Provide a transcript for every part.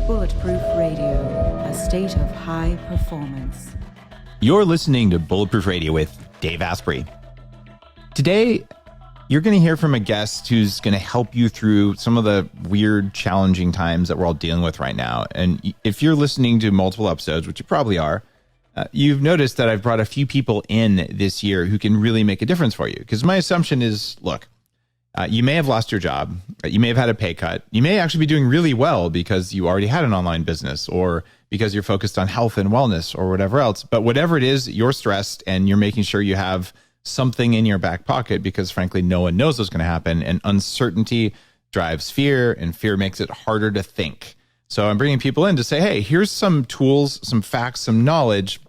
Bulletproof Radio, a state of high performance. You're listening to Bulletproof Radio with Dave Asprey. Today, you're going to hear from a guest who's going to help you through some of the weird, challenging times that we're all dealing with right now. And if you're listening to multiple episodes, which you probably are, you've noticed that I've brought a few people in this year who can really make a difference for you. Because my assumption is, look, you may have lost your job. You may have had a pay cut. You may actually be doing really well because you already had an online business or because you're focused on health and wellness or whatever else. But whatever it is, you're stressed and you're making sure you have something in your back pocket because, frankly, no one knows what's going to happen. And uncertainty drives fear, and fear makes it harder to think. So I'm bringing people in to say, hey, here's some tools, some facts, some knowledge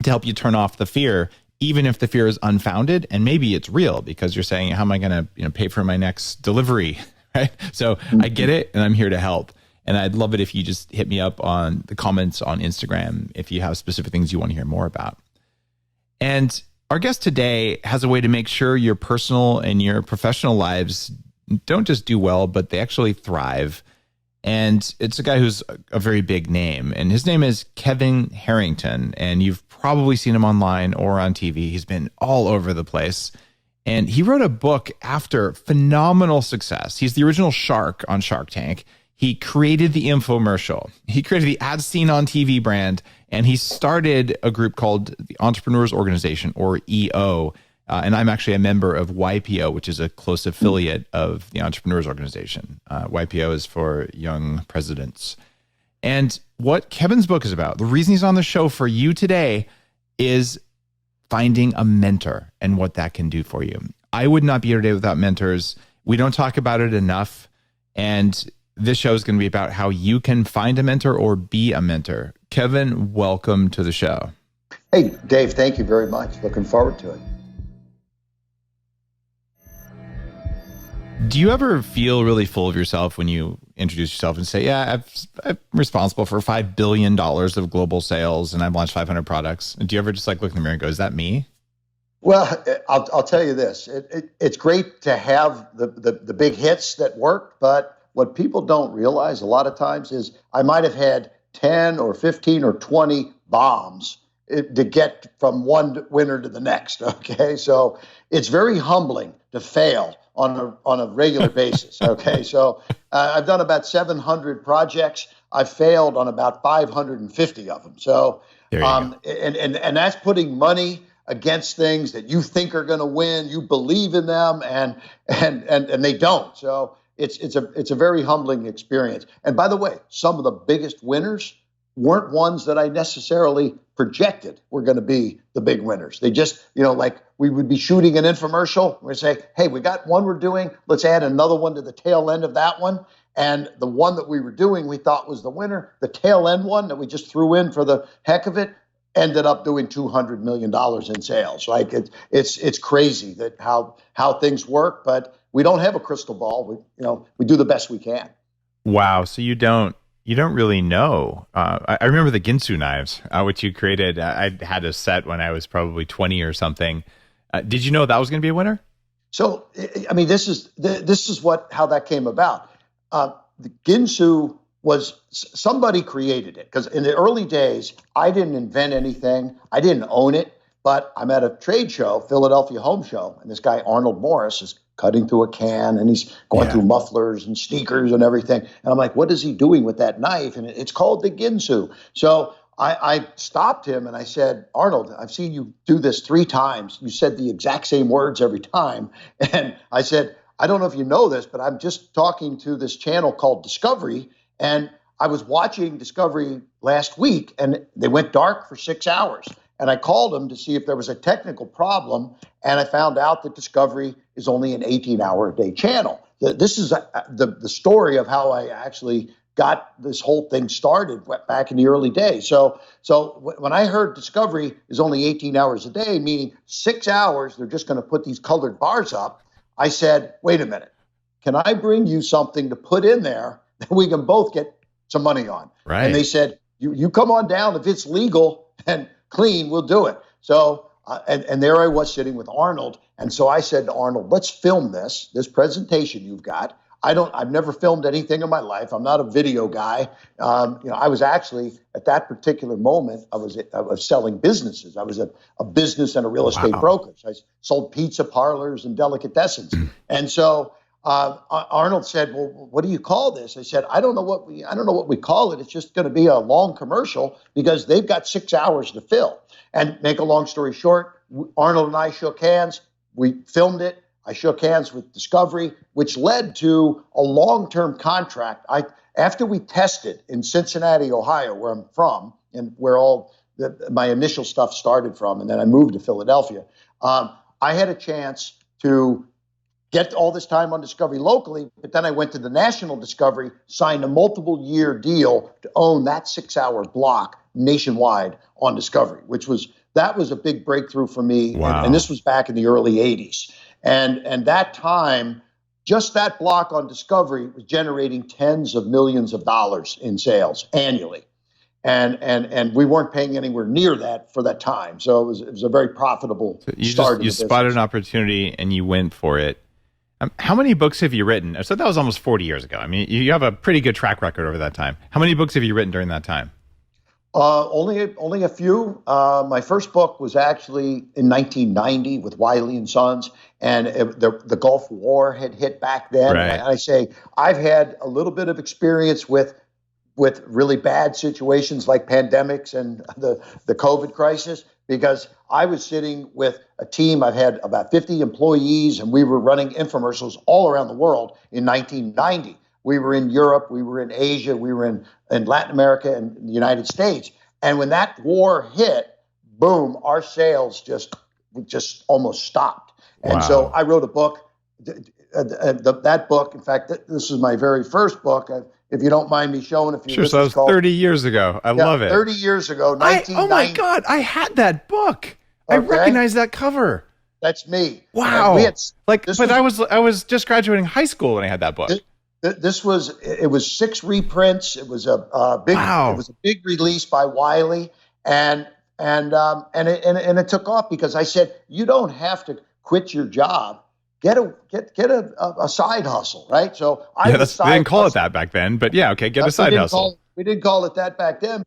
to help you turn off the fear, even if the fear is unfounded, and maybe it's real because you're saying, how am I going to pay for my next delivery, right? So I get it, and I'm here to help. And I'd love it if you just hit me up on the comments on Instagram if you have specific things you want to hear more about. And our guest today has a way to make sure your personal and your professional lives don't just do well, but they actually thrive. And it's a guy who's a very big name, and his name is Kevin Harrington, and you've probably seen him online or on TV. He's been all over the place, and he wrote a book after phenomenal success. He's the original shark on Shark Tank. He created the infomercial. He created the As Seen on TV brand, and he started a group called the Entrepreneurs Organization, or EO. And I'm actually a member of YPO, which is a close affiliate of the Entrepreneurs Organization. YPO is for Young Presidents. And what Kevin's book is about, the reason he's on the show for you today, is finding a mentor and what that can do for you. I would not be here today without mentors. We don't talk about it enough. And this show is going to be about how you can find a mentor or be a mentor. Kevin, welcome to the show. Hey, Dave, thank you very much. Looking forward to it. Do you ever feel really full of yourself when you introduce yourself and say, yeah, I'm responsible for $5 billion of global sales and I've launched 500 products? And do you ever just look in the mirror and go, is that me? Well, I'll tell you this. It's great to have the big hits that work, but what people don't realize a lot of times is I might have had 10 or 15 or 20 bombs to get from one winner to the next, okay? So it's very humbling to fail on a regular basis, okay? So I've done about 700 projects. I've failed on about 550 of them. So, and that's putting money against things that you think are going to win. You believe in them, and they don't. So it's a very humbling experience. And by the way, some of the biggest winners weren't ones that I necessarily projected were going to be the big winners. They just, like we would be shooting an infomercial. We'd say, hey, we got one we're doing. Let's add another one to the tail end of that one. And the one that we were doing, we thought was the winner. The tail end one that we just threw in for the heck of it ended up doing $200 million in sales. Like it's crazy that how things work, but we don't have a crystal ball. We do the best we can. Wow. So you don't really know. I remember the Ginsu Knives, which you created. I had a set when I was probably 20 or something. Did you know that was going to be a winner? So, I mean, this is how that came about. The Ginsu was somebody created it, because in the early days, I didn't invent anything. I didn't own it, but I'm at a trade show, Philadelphia Home Show, and this guy, Arnold Morris, is cutting through a can, and he's going through mufflers and sneakers and everything. And I'm like, what is he doing with that knife? And it's called the Ginsu. So I stopped him and I said, Arnold, I've seen you do this 3 times. You said the exact same words every time. And I said, I don't know if you know this, but I'm just talking to this channel called Discovery. And I was watching Discovery last week, and they went dark for 6 hours. And I called them to see if there was a technical problem, and I found out that Discovery is only an 18-hour-a-day channel. This is the story of how I actually got this whole thing started back in the early days. So when I heard Discovery is only 18 hours a day, meaning 6 hours, they're just going to put these colored bars up, I said, wait a minute, can I bring you something to put in there that we can both get some money on? Right. And they said, you come on down. If it's legal and clean, we'll do it. So, and there I was sitting with Arnold. And so I said to Arnold, let's film this presentation you've got. I've never filmed anything in my life. I'm not a video guy. I was actually at that particular moment, I was selling businesses. I was a business and a real estate broker. So I sold pizza parlors and delicatessens. And so Arnold said, "Well, what do you call this?" I said, I don't know what we call it. It's just going to be a long commercial because they've got 6 hours to fill." And make a long story short, Arnold and I shook hands. We filmed it. I shook hands with Discovery, which led to a long-term contract. After we tested in Cincinnati, Ohio, where I'm from, and where all my initial stuff started from, and then I moved to Philadelphia, I had a chance to get all this time on Discovery locally, but then I went to the national Discovery, signed a multiple-year deal to own that 6-hour block nationwide on Discovery, that was a big breakthrough for me. Wow. And this was back in the early 80s. And that time, just that block on Discovery was generating tens of millions of dollars in sales annually. And we weren't paying anywhere near that for that time. So it was a very profitable start. You spotted an opportunity and you went for it. How many books have you written? So that was almost 40 years ago. I mean, you have a pretty good track record over that time. How many books have you written during that time? Only a few. My first book was actually in 1990 with Wiley and Sons, and the Gulf War had hit back then. Right. And I say I've had a little bit of experience with really bad situations like pandemics and the COVID crisis, because I was sitting with a team. I've had about 50 employees, and we were running infomercials all around the world in 1990. We were in Europe, we were in Asia, we were in Latin America and the United States. And when that war hit, boom, our sales just almost stopped. And so I wrote a book. That book, in fact, this is my very first book. If you don't mind me showing a few. Sure, so that was 30 years ago. I love it. 30 years ago, 1990. Oh my God, I had that book. Okay. I recognize that cover. That's me. Wow. I was just graduating high school when I had that book. It was 6 reprints. It was a big release by Wiley, and it took off because I said, you don't have to quit your job. Get a side hustle, right? So they didn't call it that back then, but yeah, okay, get a side hustle. We didn't call it that back then.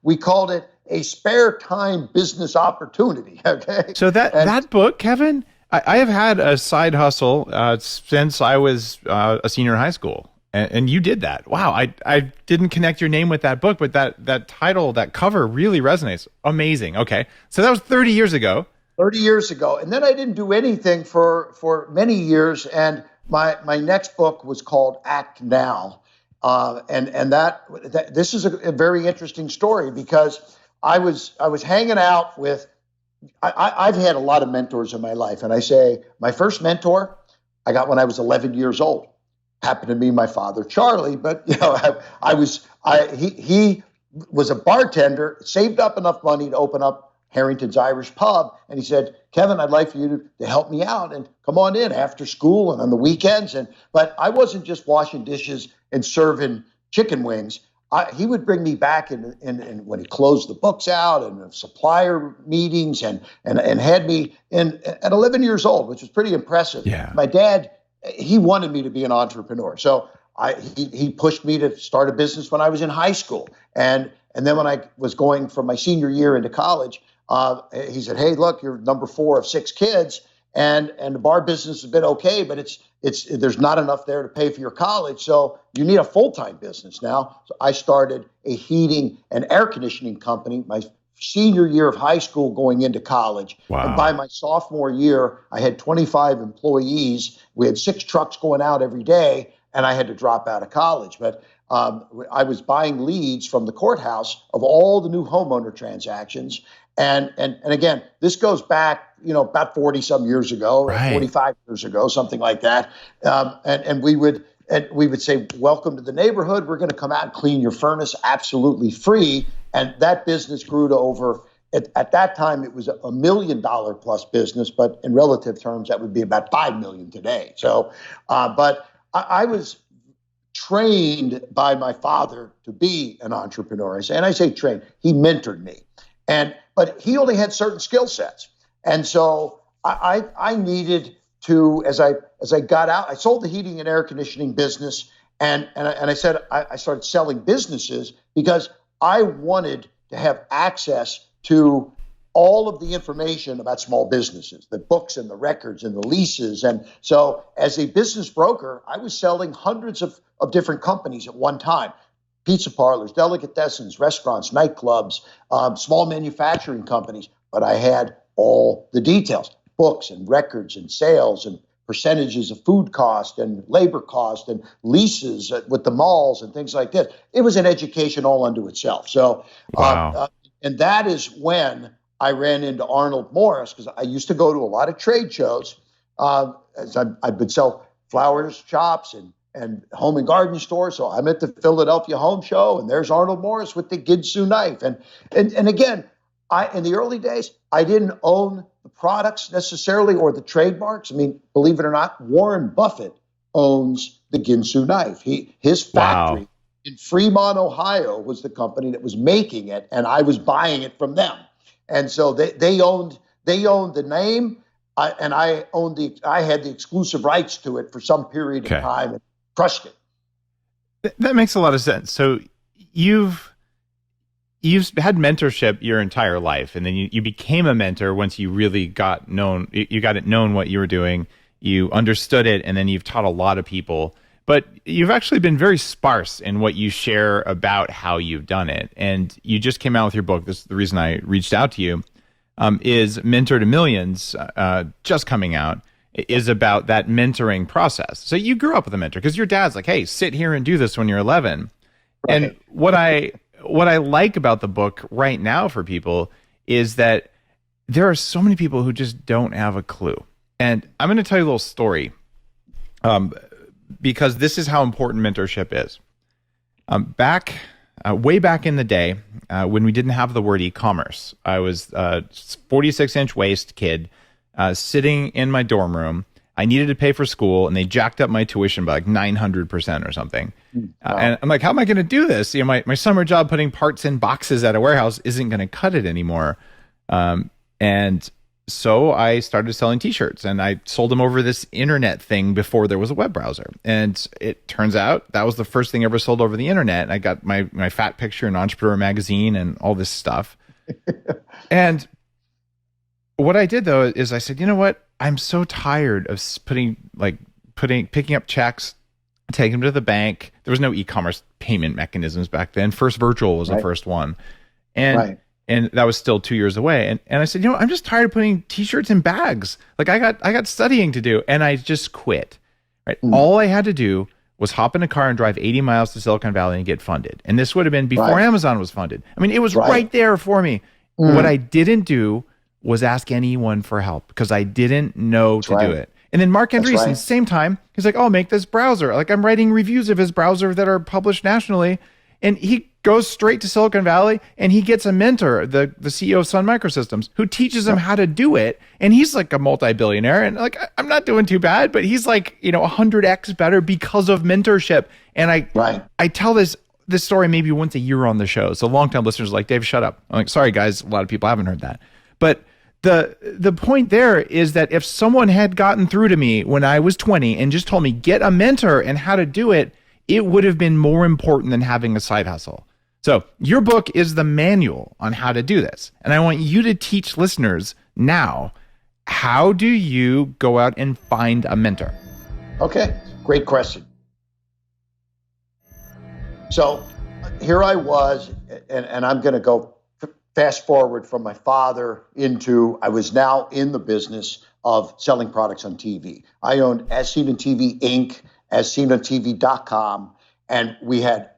We called it a spare time business opportunity. Okay. So that book, Kevin, I have had a side hustle since I was a senior in high school, and you did that. Wow, I didn't connect your name with that book, but that title, that cover really resonates. Amazing. Okay, so that was 30 years ago. 30 years ago, and then I didn't do anything for many years, and my next book was called Act Now, and this is a very interesting story because I was hanging out with. I've had a lot of mentors in my life, and I say my first mentor I got when I was 11 years old. Happened to be my father, Charlie, but he was a bartender, saved up enough money to open up Harrington's Irish Pub, and he said, "Kevin, I'd like for you to help me out and come on in after school and on the weekends." But I wasn't just washing dishes and serving chicken wings. He would bring me back and when he closed the books out and supplier meetings and had me in at 11 years old, which was pretty impressive. Yeah. My dad, he wanted me to be an entrepreneur. So he pushed me to start a business when I was in high school. And then when I was going from my senior year into college, he said, "Hey, look, you're number 4 of 6 kids. And the bar business has been okay, but there's not enough there to pay for your college. So you need a full-time business now." So I started a heating and air conditioning company my senior year of high school going into college. Wow. And by my sophomore year, I had 25 employees. We had 6 trucks going out every day, and I had to drop out of college. But I was buying leads from the courthouse of all the new homeowner transactions. And again, this goes back, about 40 some years ago, right. 45 years ago, something like that. And we would say, "Welcome to the neighborhood. We're going to come out and clean your furnace absolutely free." And that business grew to over, at that time, it was $1 million plus business, but in relative terms, that would be about 5 million today. So, but I was trained by my father to be an entrepreneur. And I say trained, he mentored me. But he only had certain skill sets. And so I needed to, as I got out, I sold the heating and air conditioning business, and I said I started selling businesses because I wanted to have access to all of the information about small businesses, the books and the records and the leases. And so as a business broker, I was selling hundreds of different companies at one time: pizza parlors, delicatessens, restaurants, nightclubs, small manufacturing companies. But I had all the details, books and records and sales and percentages of food cost and labor cost and leases with the malls and things like this. It was an education all unto itself. So, Wow. and that is when I ran into Arnold Morris, because I used to go to a lot of trade shows. As I would sell flowers shops and home and garden stores. So I'm at the Philadelphia Home Show, and there's Arnold Morris with the Ginsu knife. And again, in the early days, I didn't own the products necessarily or the trademarks. I mean, believe it or not, Warren Buffett owns the Ginsu knife. His factory Wow. in Fremont, Ohio, was the company that was making it, and I was buying it from them. And so they owned the name, and I had the exclusive rights to it for some period of time, and crushed it. That makes a lot of sense. So you've had mentorship your entire life, and then you became a mentor once you really got known. You got it known what you were doing. You understood it, and then you've taught a lot of people. But you've actually been very sparse in what you share about how you've done it. And you just came out with your book. This is the reason I reached out to you. Is Mentor to Millions, just coming out, is about that mentoring process. So you grew up with a mentor because your dad's like, hey, sit here and do this when you're 11. Right. And what I like about the book right now for people is that there are so many people who just don't have a clue. And I'm going to tell you a little story, because this is how important mentorship is. Way back in the day, when we didn't have the word e-commerce, I was a 46-inch waist kid sitting in my dorm room. I needed to pay for school, and they jacked up my tuition by like 900% or something. Wow. And I'm like, how am I going to do this? You know, my summer job putting parts in boxes at a warehouse isn't going to cut it anymore. And so I started selling t-shirts, and I sold them over this internet thing before there was a web browser. And it turns out that was the first thing I ever sold over the internet. I got my fat picture in Entrepreneur magazine and all this stuff. And what I did though is I said, you know what? I'm so tired of picking up checks, taking them to the bank. There was no e-commerce payment mechanisms back then. First Virtual was the first one. And that was still 2 years away. And I said, you know, I'm just tired of putting t-shirts in bags. Like I got studying to do, and I just quit. Right. All I had to do was hop in a car and drive 80 miles to Silicon Valley and get funded. And this would have been before Amazon was funded. I mean, it was right there for me. What I didn't do was ask anyone for help because I didn't know to do it. And then Mark Andreessen, same time, he's like, oh, make this browser. Like I'm writing reviews of his browser that are published nationally. And he goes straight to Silicon Valley, and he gets a mentor, the CEO of Sun Microsystems, who teaches him how to do it. And he's like a multi-billionaire, and like I'm not doing too bad, but he's like 100x better because of mentorship. And I tell this story maybe once a year on the show. So long-time listeners are like, Dave, shut up. I'm like, sorry guys, a lot of people haven't heard that. But the point there is that if someone had gotten through to me when I was 20 and just told me get a mentor and how to do it, it would have been more important than having a side hustle. So your book is the manual on how to do this. And I want you to teach listeners now, how do you go out and find a mentor? Okay, great question. So here I was, and I'm going to go fast forward from my father into, I was now in the business of selling products on TV. I owned As Seen on TV Inc., AsSeenOnTV.com, and we had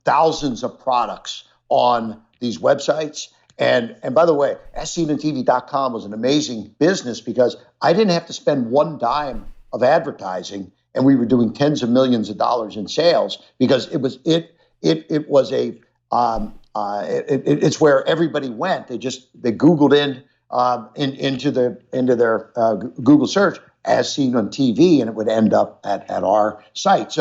thousands of products on these websites. And by the way, AsSeenOnTV.com was an amazing business because I didn't have to spend one dime of advertising, and we were doing tens of millions of dollars in sales because it's where everybody went. They Googled into their Google search As Seen on TV, and it would end up at our site.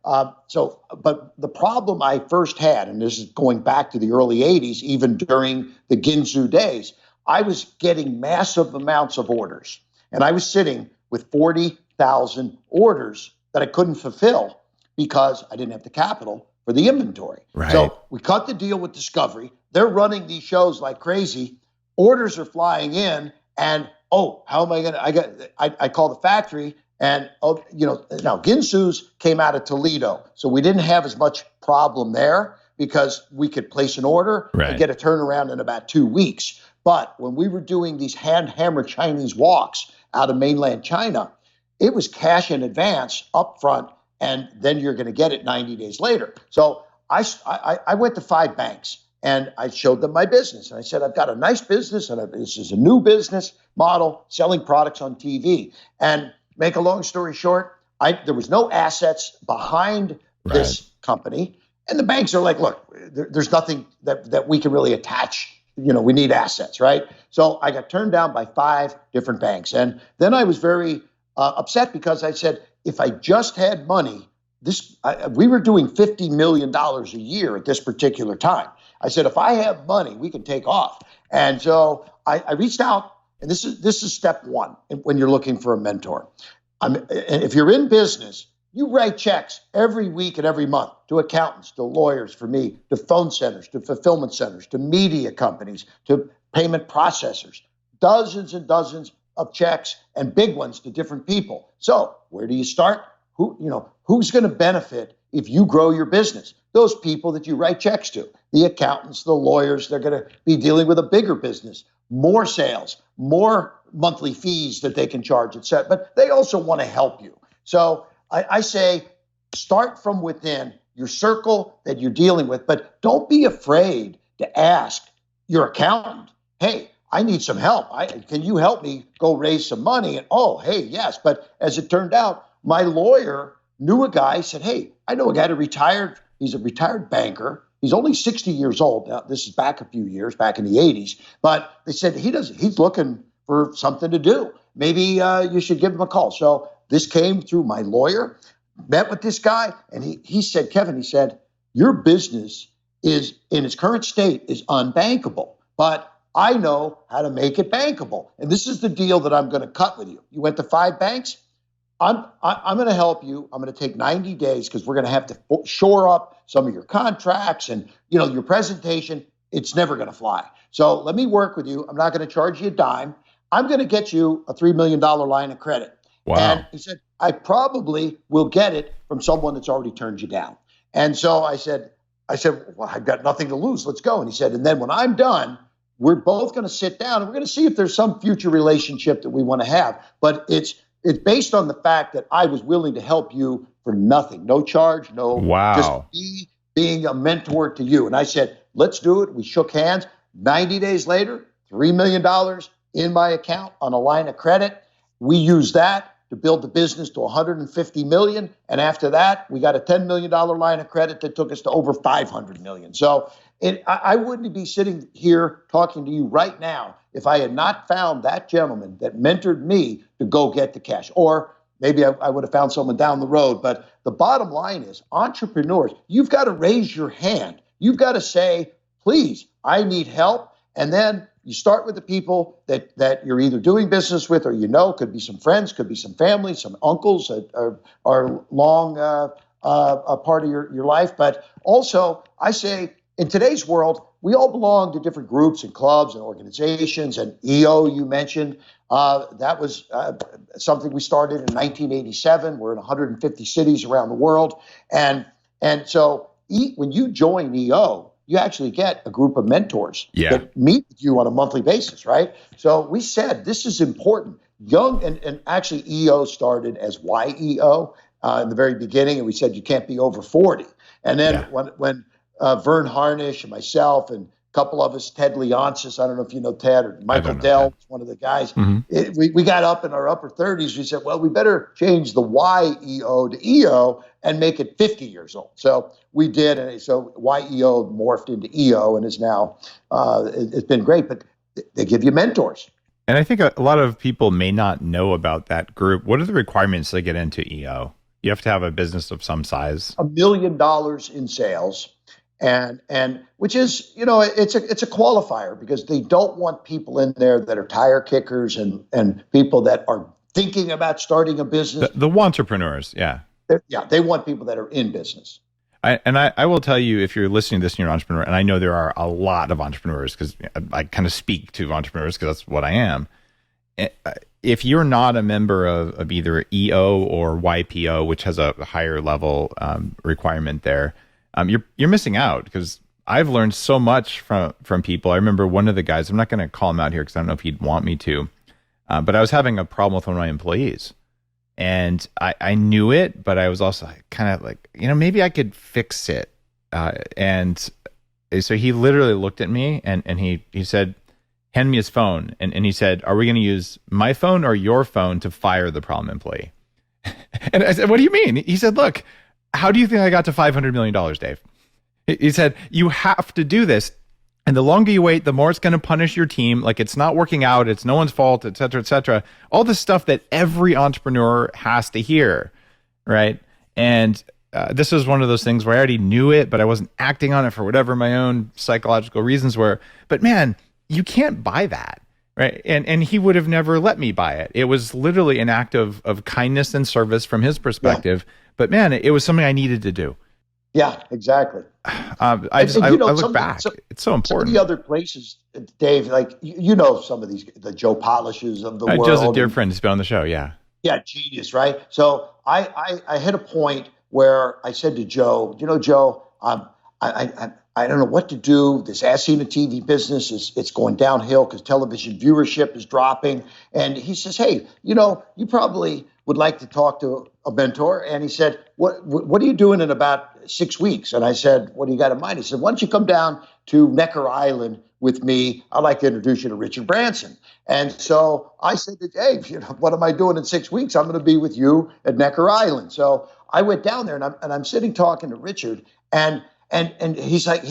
But the problem I first had, and this is going back to the early 80s, even during the Ginsu days, I was getting massive amounts of orders. And I was sitting with 40,000 orders that I couldn't fulfill because I didn't have the capital for the inventory. Right. So we cut the deal with Discovery. They're running these shows like crazy. Orders are flying in, and how am I going to? I call the factory, and now Ginsu's came out of Toledo, so we didn't have as much problem there because we could place an order and get a turnaround in about 2 weeks. But when we were doing these hand-hammered Chinese woks out of mainland China, it was cash in advance up front, and then you're going to get it 90 days later. So I went to 5 banks, and I showed them my business. And I said, I've got a nice business, and this is a new business model, selling products on TV. And make a long story short, there was no assets behind this company. And the banks are like, look, there's nothing that we can really attach. We need assets, right? So I got turned down by 5 different banks. And then I was very upset because I said, if I just had money, we were doing $50 million a year at this particular time. I said, if I have money, we can take off. And so I reached out, and this is step 1 when you're looking for a mentor. And if you're in business, you write checks every week and every month to accountants, to lawyers, for me, to phone centers, to fulfillment centers, to media companies, to payment processors, dozens and dozens of checks and big ones to different people. So where do you start? Who's going to benefit if you grow your business? Those people that you write checks to, the accountants, the lawyers, they're going to be dealing with a bigger business, more sales, more monthly fees that they can charge, et cetera. But they also want to help you. So I say, start from within your circle that you're dealing with, but don't be afraid to ask your accountant, hey, I need some help. Can you help me go raise some money? And hey, yes. But as it turned out, my lawyer knew a guy, said, hey, I know a guy he's a retired banker. He's only 60 years old. Now, this is back a few years, back in the 80s. But they said, he's looking for something to do. Maybe you should give him a call. So this came through my lawyer, met with this guy, and he said, Kevin, he said, your business is in its current state is unbankable, but I know how to make it bankable. And this is the deal that I'm going to cut with you. You went to 5 banks. I'm going to help you. I'm going to take 90 days because we're going to have to shore up some of your contracts and your presentation. It's never going to fly. So let me work with you. I'm not going to charge you a dime. I'm going to get you a $3 million line of credit. Wow. And he said, I probably will get it from someone that's already turned you down. And so I said, well, I've got nothing to lose. Let's go. And he said, and then when I'm done, we're both going to sit down and we're going to see if there's some future relationship that we want to have. But it's based on the fact that I was willing to help you for nothing, no charge, just me being a mentor to you. And I said, let's do it. We shook hands. 90 days later, $3 million in my account on a line of credit. We used that to build the business to $150 million. And after that, we got a $10 million line of credit that took us to over $500 million. So I wouldn't be sitting here talking to you right now if I had not found that gentleman that mentored me to go get the cash. Or maybe I would have found someone down the road. But the bottom line is, entrepreneurs, you've got to raise your hand. You've got to say, please, I need help. And then you start with the people that you're either doing business with or could be some friends, could be some family, some uncles that are long a part of your life. But also, I say, in today's world, we all belong to different groups and clubs and organizations. And EO, you mentioned, that was something we started in 1987. We're in 150 cities around the world. And so when you join EO, you actually get a group of mentors that meet with you on a monthly basis, right? So we said this is important. Young, and actually EO started as YEO in the very beginning, and we said you can't be over 40. And then when Vern Harnish and myself and a couple of us, Ted Leonsis, I don't know if you know Ted, or Michael Dell, one of the guys, we got up in our upper 30s. We said, well, we better change the YEO to EO and make it 50 years old. So we did, and so YEO morphed into EO and is now, it's been great, but they give you mentors. And I think a lot of people may not know about that group. What are the requirements to get into EO? You have to have a business of some size. $1 million in sales. And which is, it's a qualifier because they don't want people in there that are tire kickers and people that are thinking about starting a business. The entrepreneurs, yeah. They want people that are in business. I will tell you, if you're listening to this and you're an entrepreneur, and I know there are a lot of entrepreneurs because I kind of speak to entrepreneurs because that's what I am. If you're not a member of either EO or YPO, which has a higher level requirement there, you're missing out, because I've learned so much from people. I remember one of the guys, I'm not going to call him out here because I don't know if he'd want me to, but I was having a problem with one of my employees. And I knew it, but I was also kind of like, maybe I could fix it. And so he literally looked at me and he said, hand me his phone. And he said, are we going to use my phone or your phone to fire the problem employee? And I said, what do you mean? He said, look, how do you think I got to $500 million, Dave? He said, you have to do this. And the longer you wait, the more it's going to punish your team. Like, it's not working out. It's no one's fault, et cetera, et cetera. All the stuff that every entrepreneur has to hear, right? And this was one of those things where I already knew it, but I wasn't acting on it for whatever my own psychological reasons were. But man, you can't buy that, right? And he would have never let me buy it. It was literally an act of kindness and service from his perspective. Yeah. But man, it was something I needed to do. Yeah, exactly. I look back. It's so important. Some of the other places, Dave, like some of these, the Joe Polishes of the world. Joe's a dear friend. He's been on the show. Yeah. Yeah, genius, right? So I hit a point where I said to Joe, Joe, I don't know what to do. This As Seen on TV business it's going downhill because television viewership is dropping. And he says, hey, you probably would like to talk to a mentor. And he said, what are you doing in about 6 weeks? And I said, what do you got in mind? He said, why don't you come down to Necker Island with me? I'd like to introduce you to Richard Branson. And so I said, hey, what am I doing in 6 weeks? I'm going to be with you at Necker Island. So I went down there and I'm sitting talking to Richard, and he's like,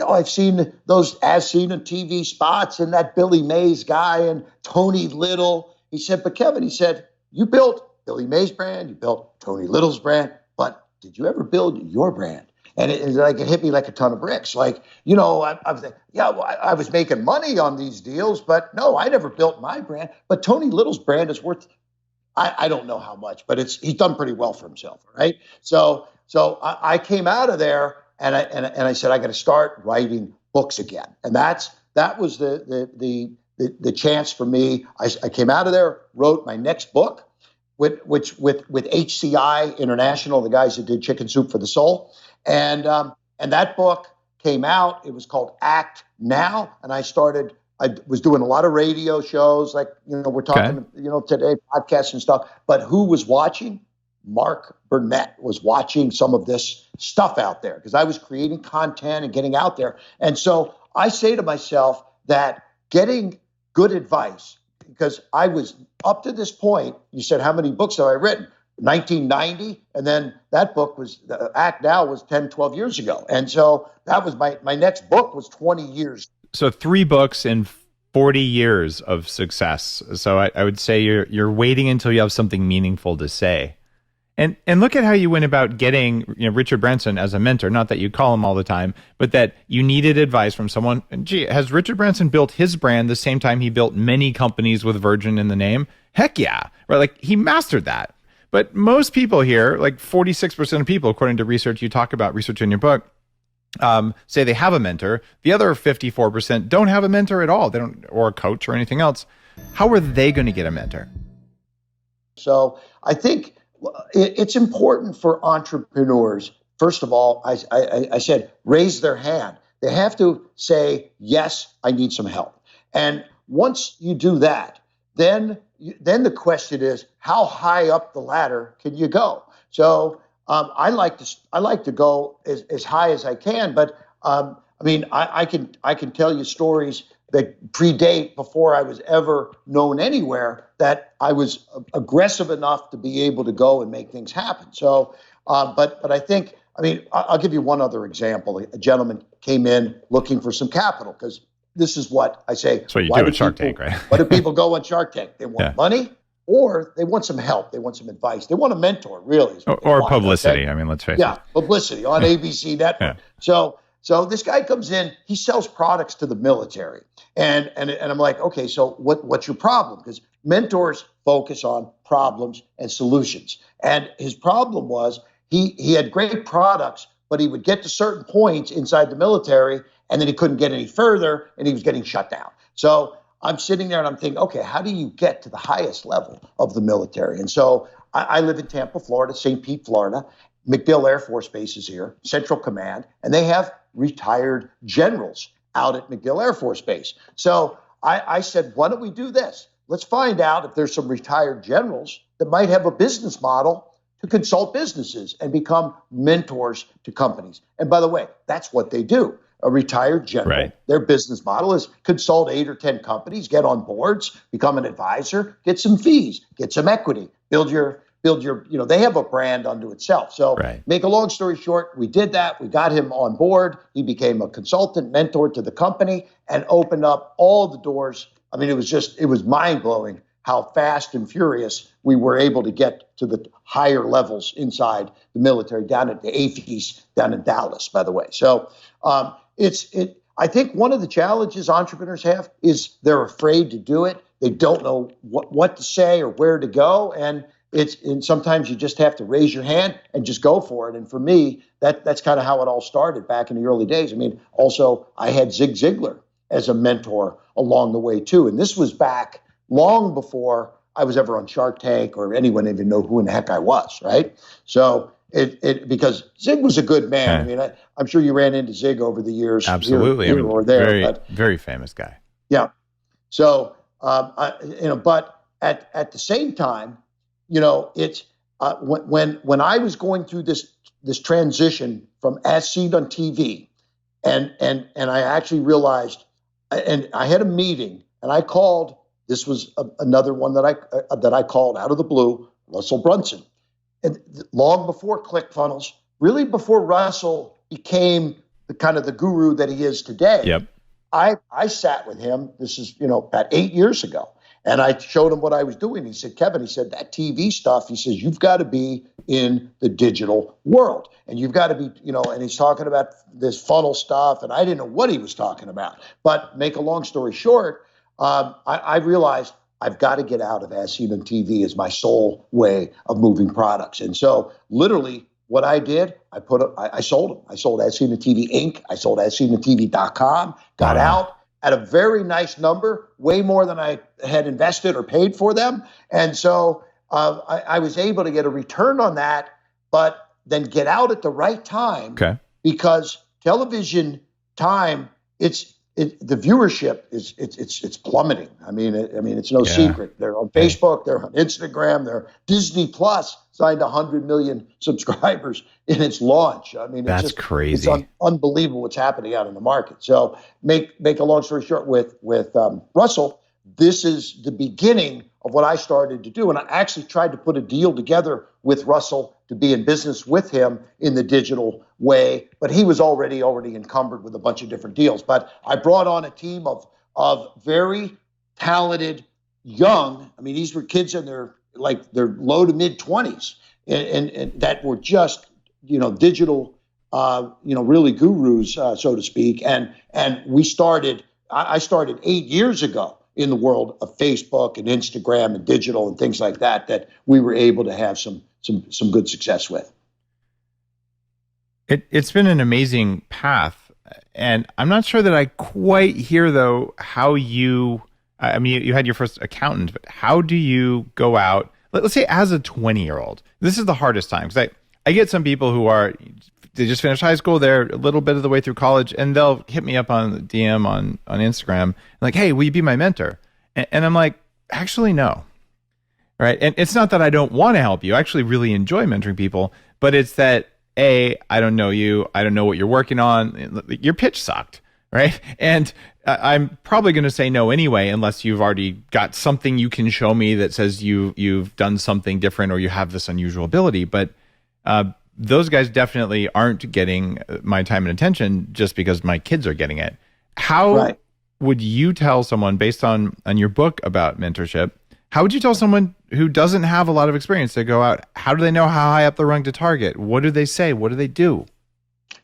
I've seen those As Seen on TV spots and that Billy Mays guy and Tony Little. He said, but Kevin, he said, you built Billy Mays' brand, you built Tony Little's brand, but did you ever build your brand? And it hit me like a ton of bricks. Like, I was making money on these deals, but no, I never built my brand. But Tony Little's brand is worth, I don't know how much, but he's done pretty well for himself, right? So I came out of there and I said, I got to start writing books again. And that was the chance for me. I came out of there, wrote my next book, with HCI International, the guys that did Chicken Soup for the Soul. And that book came out. It was called Act Now. And I was doing a lot of radio shows, like, we're talking, today, podcasts and stuff. But who was watching? Mark Burnett was watching some of this stuff out there because I was creating content and getting out there. And so I say to myself that getting good advice, because I was up to this point, you said, how many books have I written? 1990. And then that book was, Act Now was 10, 12 years ago. And so that was my next book was 20 years. So 3 books in 40 years of success. So I would say you're waiting until you have something meaningful to say. And look at how you went about getting Richard Branson as a mentor. Not that you call him all the time, but that you needed advice from someone. Gee, has Richard Branson built his brand the same time he built many companies with Virgin in the name? Heck yeah, right? Like, he mastered that. But most people here, like 46% of people, according to research you talk about, research in your book, say they have a mentor. The other 54% don't have a mentor at all. They don't, or a coach or anything else. How are they going to get a mentor? So I think it's important for entrepreneurs. First of all, I said, raise their hand. They have to say, yes, I need some help. And once you do that, then the question is, how high up the ladder can you go? So I like to go as high as I can, but I can tell you stories that predate before I was ever known anywhere, that I was aggressive enough to be able to go and make things happen. So, but I think, I'll give you one other example. A gentleman came in looking for some capital, because this is what I say. That's what you do at Shark Tank, right? Why do people go on Shark Tank? They want money, or they want some help. They want some advice. They want a mentor, really. Or publicity. Okay? Let's face it. Yeah, publicity on ABC Network. Yeah. So this guy comes in, he sells products to the military. And I'm like, okay, so what's your problem? Because mentors focus on problems and solutions. And his problem was he had great products, but he would get to certain points inside the military, and then he couldn't get any further, and he was getting shut down. So I'm sitting there and I'm thinking, okay, how do you get to the highest level of the military? And so I live in Tampa, Florida, St. Pete, Florida. MacDill Air Force Base is here, Central Command, and they have retired generals out at MacDill Air Force Base. So I said, why don't we do this? Let's find out if there's some retired generals that might have a business model to consult businesses and become mentors to companies. And by the way, that's what they do. A retired general, right. Their business model is consult 8 or 10 companies, get on boards, become an advisor, get some fees, get some equity, build your, they have a brand unto itself. So Make a long story short, we did that. We got him on board. He became a consultant mentor to the company and opened up all the doors. I mean, it was mind blowing how fast and furious we were able to get to the higher levels inside the military, down at the AFES down in Dallas, by the way. So I think one of the challenges entrepreneurs have is they're afraid to do it. They don't know what to say or where to go. And sometimes you just have to raise your hand and just go for it. And for me, that's kind of how it all started back in the early days. I mean, also I had Zig Ziglar as a mentor along the way too. And this was back long before I was ever on Shark Tank or anyone even know who in the heck I was, right? So because Zig was a good man. I mean, I'm sure you ran into Zig over the years. Absolutely. Here or there. Very famous guy. Yeah. So, but at the same time, it's when I was going through this transition from as seen on TV, and I actually realized, and I had a meeting, and I called. This was another one that I called out of the blue, Russell Brunson, and long before ClickFunnels, really before Russell became the guru that he is today. Yep. I sat with him. This is about 8 years ago. And I showed him what I was doing. He said, Kevin, that TV stuff, he says, you've got to be in the digital world. And you've got to be, and he's talking about this funnel stuff. And I didn't know what he was talking about. But make a long story short, I realized I've got to get out of as seen on TV as my sole way of moving products. And so literally what I did, I sold them. I sold As Seen on TV Inc. I sold AsSeenOnTV.com, got out at a very nice number, way more than I had invested or paid for them. And so I was able to get a return on that, but then get out at the right time because television time, the viewership it's plummeting. I mean, it's no secret. They're on Facebook, they're on Instagram, they're Disney Plus signed 100 million subscribers in its launch. I mean, that's crazy. It's unbelievable what's happening out in the market. So make a long story short with Russell, this is the beginning of what I started to do. And I actually tried to put a deal together with Russell to be in business with him in the digital way, but he was already encumbered with a bunch of different deals. But I brought on a team of very talented young, I mean, these were kids in their low to mid 20s and that were just, digital, really gurus, so to speak. And I started 8 years ago in the world of Facebook and Instagram and digital and things like that we were able to have some good success with. It's been an amazing path. And I'm not sure that I quite hear, though, how you had your first accountant, but how do you go out, let's say as a 20-year-old? This is the hardest time because I get some people who they just finished high school, they're a little bit of the way through college, and they'll hit me up on the DM on Instagram, like, hey, will you be my mentor? And I'm like, actually, no. Right. And it's not that I don't want to help you. I actually really enjoy mentoring people, but it's that, I don't know you. I don't know what you're working on. Your pitch sucked. Right. And I'm probably going to say no anyway, unless you've already got something you can show me that says you've done something different or you have this unusual ability. But those guys definitely aren't getting my time and attention just because my kids are getting it. How would you tell someone, based on your book about mentorship, how would you tell someone who doesn't have a lot of experience to go out? How do they know how high up the rung to target? What do they say? What do they do?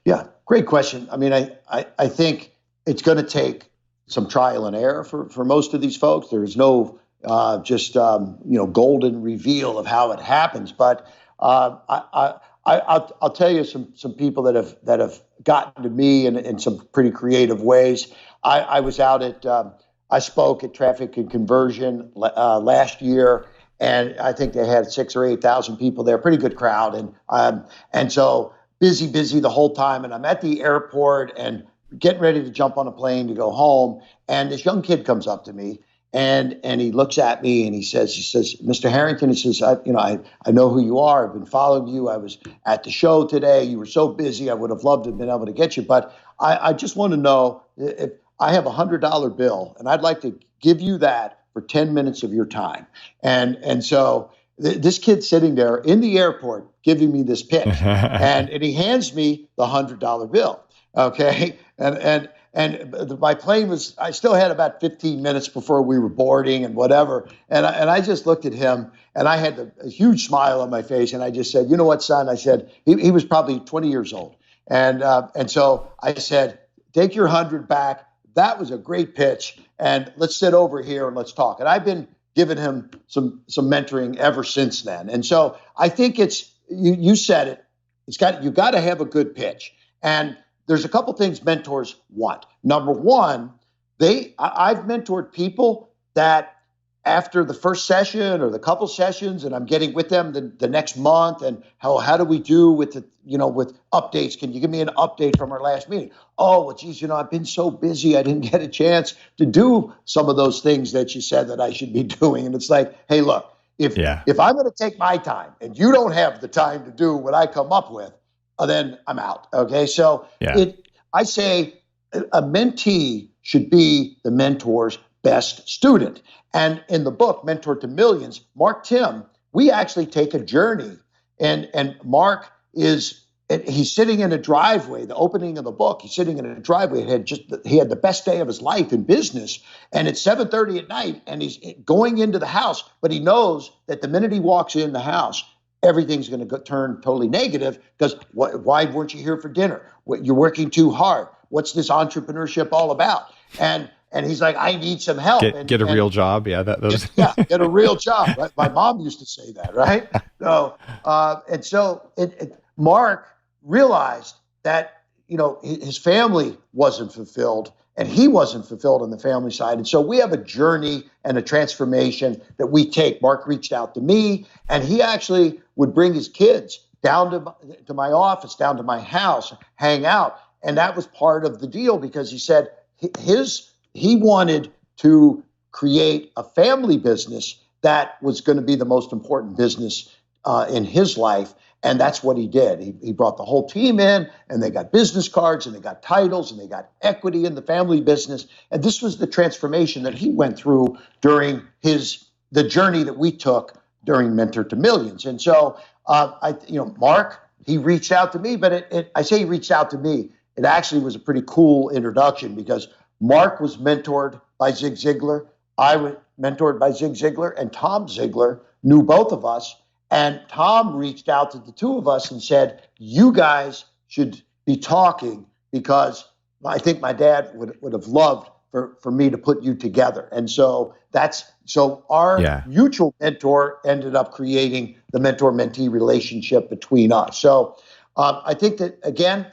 Yeah, great question. I mean, I think it's going to take some trial and error for most of these folks. There's no golden reveal of how it happens. But I'll tell you some people that have gotten to me in some pretty creative ways. I was out at I spoke at Traffic and Conversion last year, and I think they had 6,000 or 8,000 people there, pretty good crowd, and so busy the whole time. And I'm at the airport and getting ready to jump on a plane to go home, and this young kid comes up to me. And he looks at me and he says, Mr. Harrington, he says, I know who you are. I've been following you. I was at the show today. You were so busy. I would have loved to have been able to get you. But I just want to know if I have $100 bill and I'd like to give you that for 10 minutes of your time. And so this kid's sitting there in the airport giving me this pitch and he hands me the $100 bill. Okay. And my plane was, I still had about 15 minutes before we were boarding and whatever. And I just looked at him and I had a huge smile on my face. And I just said, you know what, son? I said, he was probably 20 years old. And so I said, take your 100 back. That was a great pitch. And let's sit over here and let's talk. And I've been giving him some mentoring ever since then. And so I think it's, you said it, you got to have a good pitch. And there's a couple things mentors want. Number one, I've mentored people that after the first session or the couple sessions, and I'm getting with them the next month, and how do we do with with updates? Can you give me an update from our last meeting? Oh, well, geez, I've been so busy, I didn't get a chance to do some of those things that you said that I should be doing. And it's like, hey, look, if I'm going to take my time and you don't have the time to do what I come up with, then I'm out. Okay. So I say a mentee should be the mentor's best student. And in the book, Mentor to Millions, Mark Tim, we actually take a journey. And Mark he's sitting in a driveway, the opening of the book, he's sitting in a driveway. He had the best day of his life in business. And it's 7:30 at night and he's going into the house, but he knows that the minute he walks in the house, everything's going to turn totally negative because why weren't you here for dinner? You're working too hard. What's this entrepreneurship all about? And he's like, I need some help. Get a real job. Yeah, get a real job. Right? My mom used to say that, right? So, Mark realized that his family wasn't fulfilled. And he wasn't fulfilled on the family side. And so we have a journey and a transformation that we take. Mark reached out to me, and he actually would bring his kids down to my office, down to my house, hang out. And that was part of the deal because he said he wanted to create a family business that was going to be the most important business in his life. And that's what he did. He brought the whole team in, and they got business cards, and they got titles, and they got equity in the family business. And this was the transformation that he went through during the journey that we took during Mentor to Millions. And so, Mark, he reached out to me, but I say he reached out to me. It actually was a pretty cool introduction because Mark was mentored by Zig Ziglar. I was mentored by Zig Ziglar, and Tom Ziglar knew both of us. And Tom reached out to the two of us and said, you guys should be talking because I think my dad would have loved for me to put you together. And so our mutual mentor ended up creating the mentor-mentee relationship between us. So I think that, again,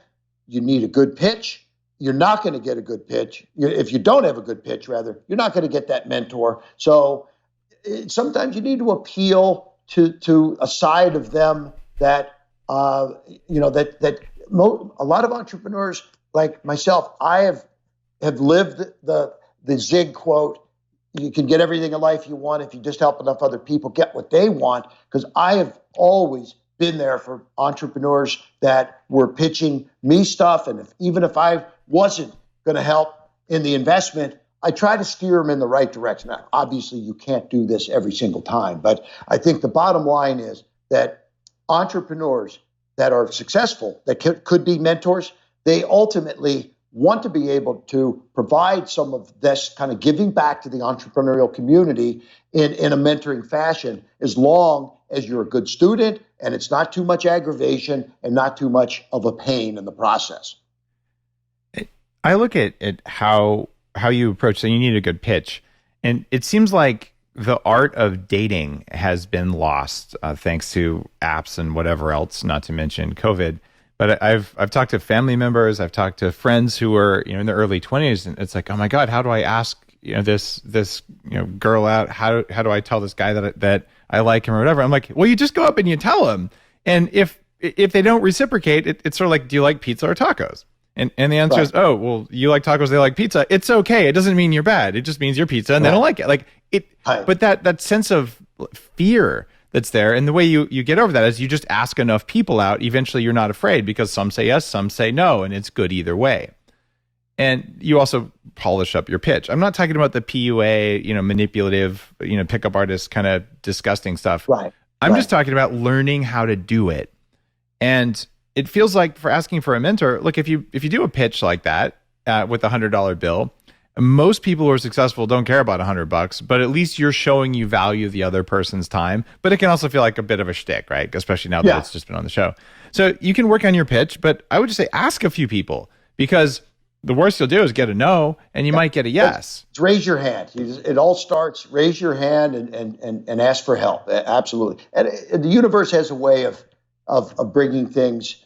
you need a good pitch. You're not going to get a good pitch. If you don't have a good pitch, rather, you're not going to get that mentor. So sometimes you need to appeal to a side of them that a lot of entrepreneurs like myself, I have lived the Zig quote, you can get everything in life you want if you just help enough other people get what they want, because I have always been there for entrepreneurs that were pitching me stuff. And even if I wasn't going to help in the investment, I try to steer them in the right direction. Now, obviously, you can't do this every single time, but I think the bottom line is that entrepreneurs that are successful, that could be mentors, they ultimately want to be able to provide some of this kind of giving back to the entrepreneurial community in a mentoring fashion, as long as you're a good student and it's not too much aggravation and not too much of a pain in the process. I look at how you approach saying you need a good pitch. And it seems like the art of dating has been lost thanks to apps and whatever else, not to mention COVID. But I've talked to family members, I've talked to friends who are in their early 20s, and it's like, oh my God, how do I ask this girl out? How do I tell this guy that I like him or whatever? I'm like, well, you just go up and you tell him, and if they don't reciprocate, it's sort of like, do you like pizza or tacos? And the answer is, oh, well, you like tacos, they like pizza. It's okay. It doesn't mean you're bad. It just means you're pizza and they don't like it. Like it. But that sense of fear that's there, and the way you get over that is you just ask enough people out. Eventually, you're not afraid because some say yes, some say no, and it's good either way. And you also polish up your pitch. I'm not talking about the PUA, manipulative, pickup artist kind of disgusting stuff. Right. I'm just talking about learning how to do it. And it feels like for asking for a mentor, look, if you do a pitch like that with a $100 bill, most people who are successful don't care about $100, but at least you're showing you value the other person's time. But it can also feel like a bit of a shtick, right? Especially now that it's just been on the show. So you can work on your pitch, but I would just say ask a few people, because the worst you'll do is get a no, and you might get a yes. Raise your hand. It all starts, raise your hand and ask for help. Absolutely. And the universe has a way of bringing things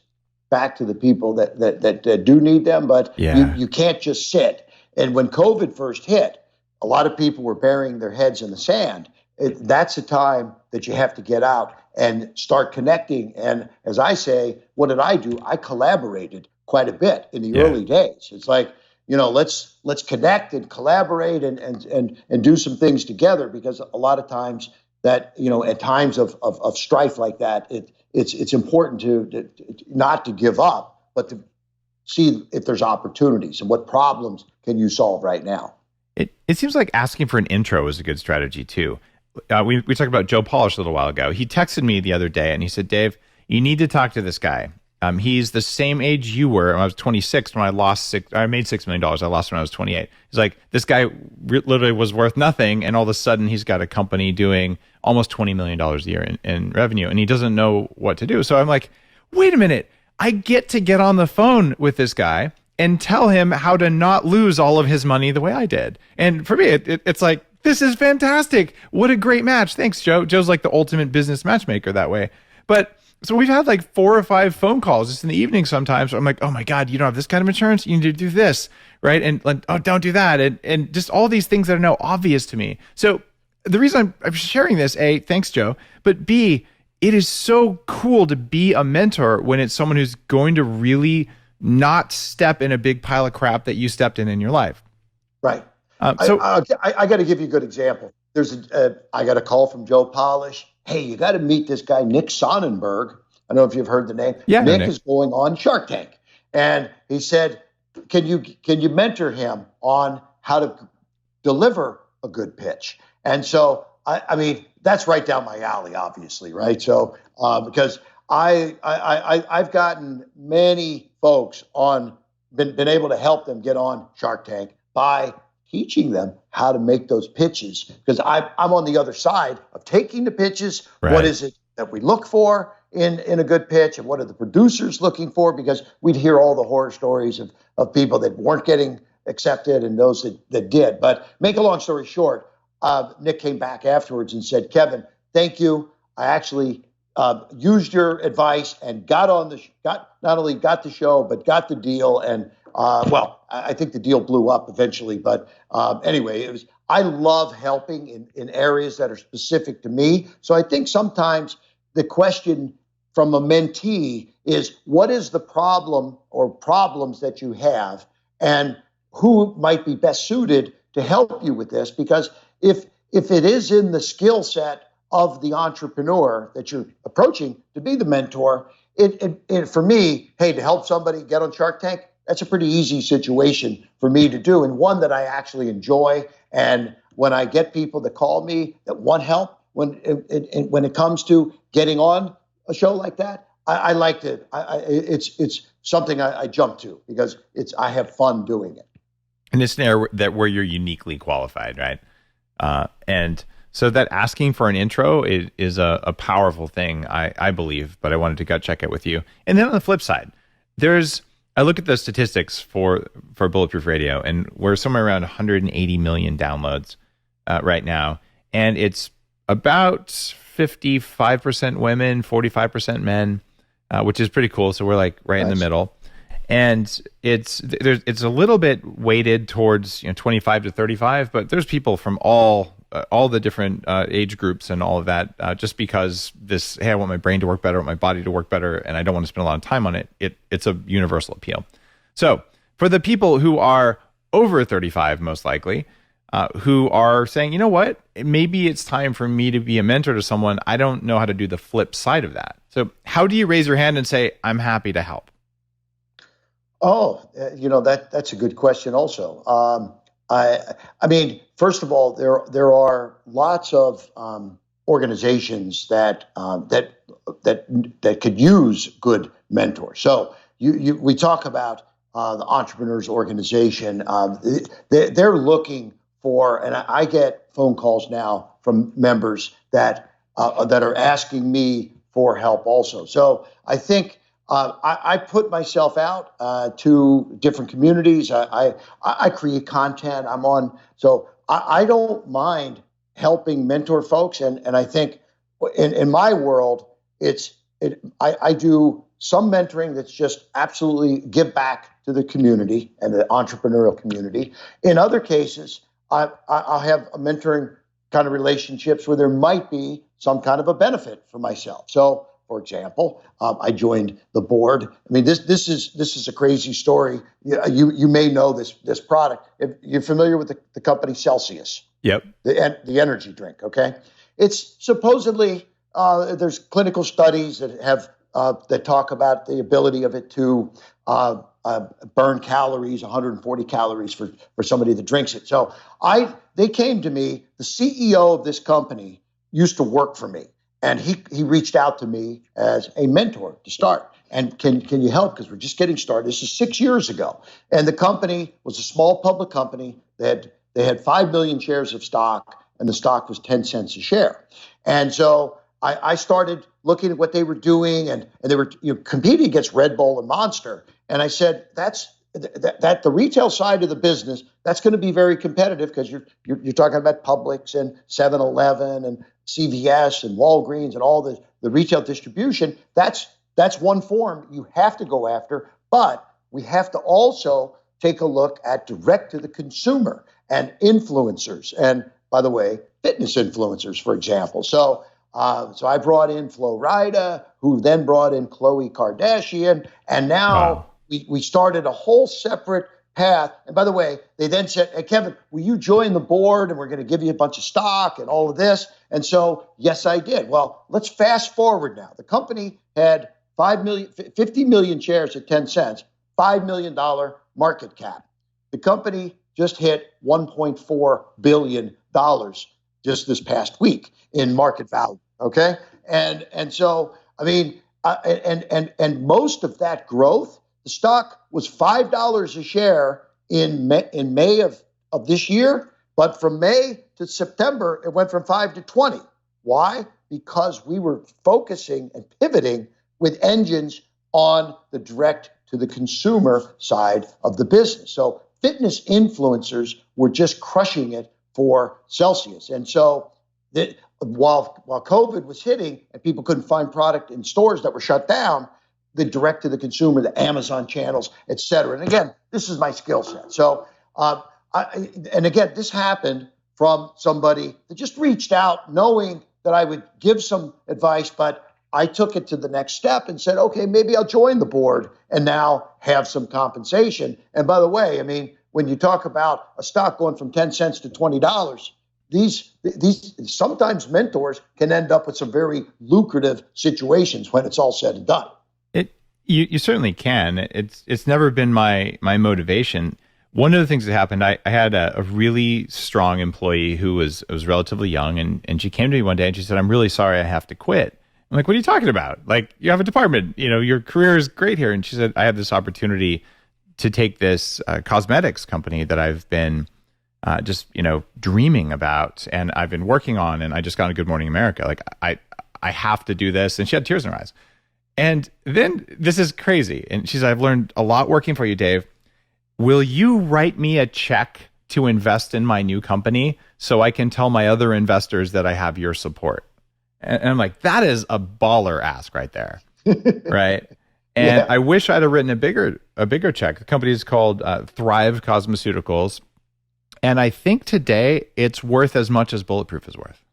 back to the people that do need them, but you can't just sit. And when COVID first hit, a lot of people were burying their heads in the sand. That's a time that you have to get out and start connecting. And as I say, what did I do? I collaborated quite a bit in the early days. It's like, let's connect and collaborate and do some things together, because a lot of times that, at times of strife like that, it's important to not to give up, but to see if there's opportunities and what problems can you solve right now. It seems like asking for an intro is a good strategy too. We talked about Joe Polish a little while ago. He texted me the other day and he said, Dave, you need to talk to this guy. He's the same age you were. I was 26 when I made $6 million. I lost when I was 28. He's like, this guy literally was worth nothing, and all of a sudden he's got a company doing almost $20 million a year in revenue, and he doesn't know what to do. So I'm like, wait a minute. I get to get on the phone with this guy and tell him how to not lose all of his money the way I did. And for me, it's like, this is fantastic. What a great match. Thanks, Joe. Joe's like the ultimate business matchmaker that way. But so we've had like 4 or 5 phone calls just in the evening sometimes. I'm like, oh my God, you don't have this kind of insurance? You need to do this, right? And like, oh, don't do that. And just all these things that are now obvious to me. So the reason I'm sharing this, A, thanks, Joe, but B, it is so cool to be a mentor when it's someone who's going to really not step in a big pile of crap that you stepped in your life. Right. So I got to give you a good example. I got a call from Joe Polish. Hey, you got to meet this guy, Nick Sonnenberg. I don't know if you've heard the name. Yeah, Nick is going on Shark Tank. And he said, can you mentor him on how to deliver a good pitch? And so, I mean, that's right down my alley, obviously, right? So, because I've gotten many folks been able to help them get on Shark Tank by teaching them how to make those pitches, because I'm on the other side of taking the pitches. Right. What is it that we look for in a good pitch, and what are the producers looking for? Because we'd hear all the horror stories of people that weren't getting accepted and those that did. But make a long story short, Nick came back afterwards and said, Kevin, thank you. I actually used your advice and not only got the show, but got the deal. And I think the deal blew up eventually. But anyway, I love helping in areas that are specific to me. So I think sometimes the question from a mentee is, what is the problem or problems that you have, and who might be best suited to help you with this? Because if it is in the skill set of the entrepreneur that you're approaching to be the mentor, it for me, hey, to help somebody get on Shark Tank, that's a pretty easy situation for me to do, and one that I actually enjoy. And when I get people that call me that want help, when it comes to getting on a show like that, I like to. It's something I jump to, because I have fun doing it. And it's an area where you're uniquely qualified, right? And so that asking for an intro is a powerful thing, I believe. But I wanted to gut check it with you. And then on the flip side, I look at the statistics for Bulletproof Radio, and we're somewhere around 180 million downloads right now. and it's about 55% women, 45% men, which is pretty cool. So we're like right in the middle. And it's a little bit weighted towards 25 to 35, but there's people from all the different age groups and all of that. Just because hey, I want my brain to work better, I want my body to work better, and I don't want to spend a lot of time on it. It's a universal appeal. So for the people who are over 35, most likely, who are saying, you know what, maybe it's time for me to be a mentor to someone. I don't know how to do the flip side of that. So how do you raise your hand and say, I'm happy to help? Oh, that's a good question also. I mean, first of all, there are lots of organizations that could use good mentors. So we talk about the Entrepreneurs Organization. They're looking for, and I get phone calls now from members that are asking me for help also. So I think I put myself out to different communities. I create content. I'm on, so I don't mind helping mentor folks. And I think in my world, I do some mentoring that's just absolutely give back to the community and the entrepreneurial community. In other cases, I'll have a mentoring kind of relationships where there might be some kind of a benefit for myself. So, for example, I joined the board. I mean, this is a crazy story. You may know this product. If you're familiar with the company Celsius. Yep. The energy drink. Okay, it's supposedly there's clinical studies that have that talk about the ability of it to burn calories, 140 calories for somebody that drinks it. So they came to me. The CEO of this company used to work for me. And he reached out to me as a mentor to start. And can you help? Because we're just getting started. This is 6 years ago. And the company was a small public company. They had 5 million shares of stock, and the stock was 10 cents a share. And so I started looking at what they were doing, and they were competing against Red Bull and Monster. And I said, that the retail side of the business, that's going to be very competitive because you're talking about Publix and 7-Eleven and CVS and Walgreens and all the retail distribution. That's one form you have to go after, but we have to also take a look at direct to the consumer and influencers. And by the way, fitness influencers, for example. So I brought in Flo Rida, who then brought in Khloe Kardashian, and now we started a whole separate path. And by the way, they then said, hey, Kevin, will you join the board? And we're going to give you a bunch of stock and all of this. And so, yes, I did. Well, let's fast forward now. The company had 50 million shares at 10 cents, $5 million market cap. The company just hit $1.4 billion just this past week in market value. Okay. And so, I mean, and most of that growth, the stock was $5 a share in May of this year, but from May to September, it went from 5 to 20. Why? Because we were focusing and pivoting with engines on the direct to the consumer side of the business. So fitness influencers were just crushing it for Celsius. And so while COVID was hitting and people couldn't find product in stores that were shut down, the direct to the consumer, the Amazon channels, et cetera. And again, this is my skill set. So, and again, this happened from somebody that just reached out knowing that I would give some advice, but I took it to the next step and said, okay, maybe I'll join the board and now have some compensation. And by the way, I mean, when you talk about a stock going from 10 cents to $20, these sometimes mentors can end up with some very lucrative situations when it's all said and done. You certainly can. It's never been my motivation. One of the things that happened, I had a really strong employee who was relatively young, and she came to me one day and she said, I'm really sorry I have to quit. I'm like, what are you talking about? Like, you have a department, your career is great here. And she said, I have this opportunity to take this cosmetics company that I've been just dreaming about, and I've been working on, and I just got on Good Morning America. Like, I have to do this. And she had tears in her eyes. And then this is crazy. And she said, I've learned a lot working for you, Dave. Will you write me a check to invest in my new company so I can tell my other investors that I have your support. And I'm like, that is a baller ask right there. Right. And Yeah. I wish I'd have written a bigger check. The company is called Thrive Cosmeceuticals. And I think today it's worth as much as Bulletproof is worth.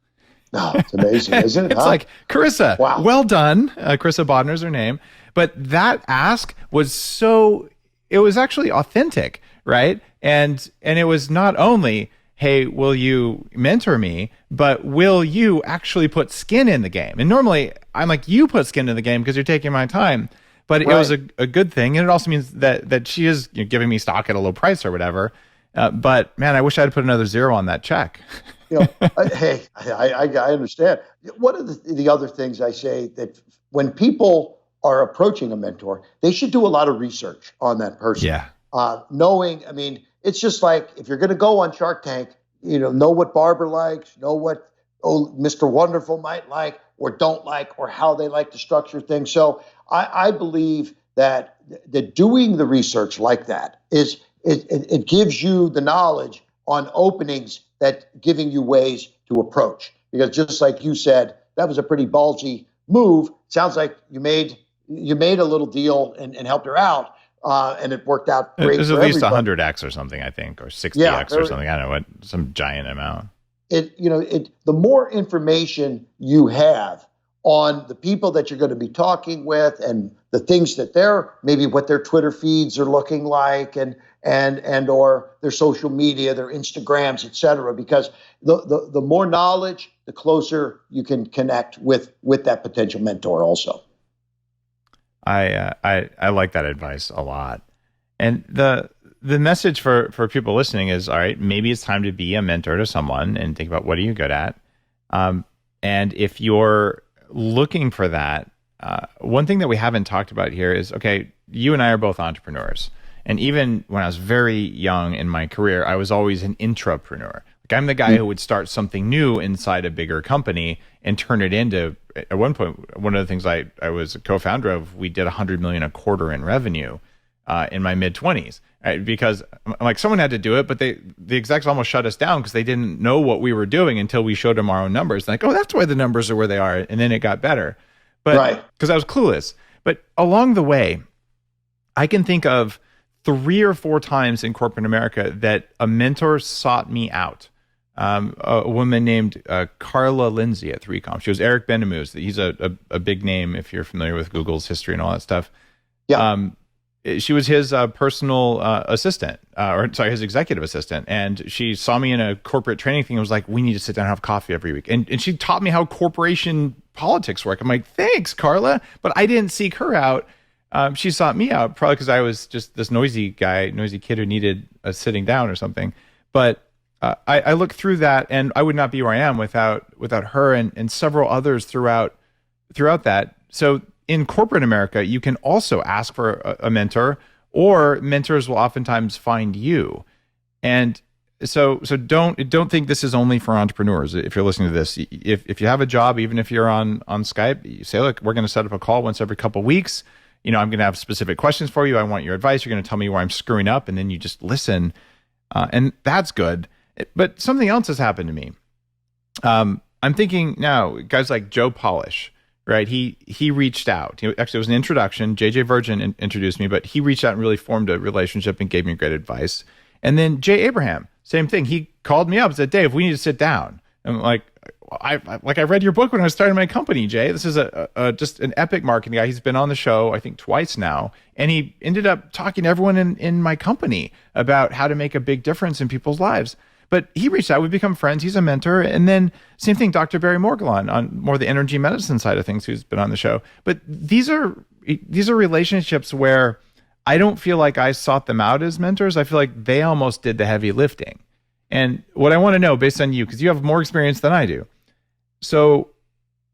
No, it's amazing, isn't it? It's like, Carissa, wow. Well done. Carissa Bodner's her name. But that ask was it was actually authentic, right? And it was not only, hey, will you mentor me, but will you actually put skin in the game? And normally I'm like, you put skin in the game because you're taking my time. But right. It was a good thing. And it also means that she is giving me stock at a low price or whatever. But man, I wish I had put another zero on that check. Hey, I understand. One of the other things I say that when people are approaching a mentor, they should do a lot of research on that person. Yeah. Knowing, it's just like if you're going to go on Shark Tank, know what Barbara likes, know what Mr. Wonderful might like or don't like, or how they like to structure things. So I believe that doing the research like that it gives you the knowledge on openings that giving you ways to approach. Because just like you said, that was a pretty ballsy move. Sounds like you made a little deal and helped her out. And it worked out great. It was at least 100x or something, I think, or 60x or something. I don't know what, some giant amount. The more information you have on the people that you're going to be talking with and the things that maybe what their Twitter feeds are looking like and or their social media, their Instagrams, et cetera, because the more knowledge, the closer you can connect with that potential mentor also. I like that advice a lot. And the message for people listening is, all right, maybe it's time to be a mentor to someone and think about what are you good at. And if you're looking for that, one thing that we haven't talked about here is, okay, you and I are both entrepreneurs. And even when I was very young in my career, I was always an intrapreneur. Like I'm the guy who would start something new inside a bigger company and turn it into, at one point, one of the things I was a co-founder of, we did $100 million a quarter in revenue in my mid-20s. Right? Because like someone had to do it, but the execs almost shut us down because they didn't know what we were doing until we showed them our own numbers. Like, oh, that's why the numbers are where they are. And then it got better. But because I was clueless. But along the way, I can think of 3 or 4 times in corporate America that a mentor sought me out. A woman named Carla Lindsay at 3Com. She was Eric Benamou's. He's a big name if you're familiar with Google's history and all that stuff. Yeah. She was his personal assistant, his executive assistant. And she saw me in a corporate training thing and was like, we need to sit down and have coffee every week. And she taught me how corporation politics work. I'm like, thanks, Carla. But I didn't seek her out. She sought me out probably because I was just this noisy kid who needed a sitting down or something. But I looked through that, and I would not be where I am without her and several others throughout that. So in corporate America, you can also ask for a mentor, or mentors will oftentimes find you. And so don't think this is only for entrepreneurs. If you're listening to this, if you have a job, even if you're on Skype, you say, look, we're going to set up a call once every couple of weeks. I'm going to have specific questions for you. I want your advice. You're going to tell me where I'm screwing up, and then you just listen. And that's good. But something else has happened to me. I'm thinking now, guys like Joe Polish, right? He reached out. Actually, it was an introduction. JJ Virgin introduced me, but he reached out and really formed a relationship and gave me great advice. And then Jay Abraham, same thing. He called me up and said, Dave, we need to sit down. I'm like, I read your book when I was starting my company, Jay. This is just an epic marketing guy. He's been on the show, I think, twice now. And he ended up talking to everyone in my company about how to make a big difference in people's lives. But he reached out. We've become friends. He's a mentor. And then same thing, Dr. Barry Morguelan on more the energy medicine side of things, who's been on the show. But these are relationships where I don't feel like I sought them out as mentors. I feel like they almost did the heavy lifting. And what I want to know, based on you, because you have more experience than I do. So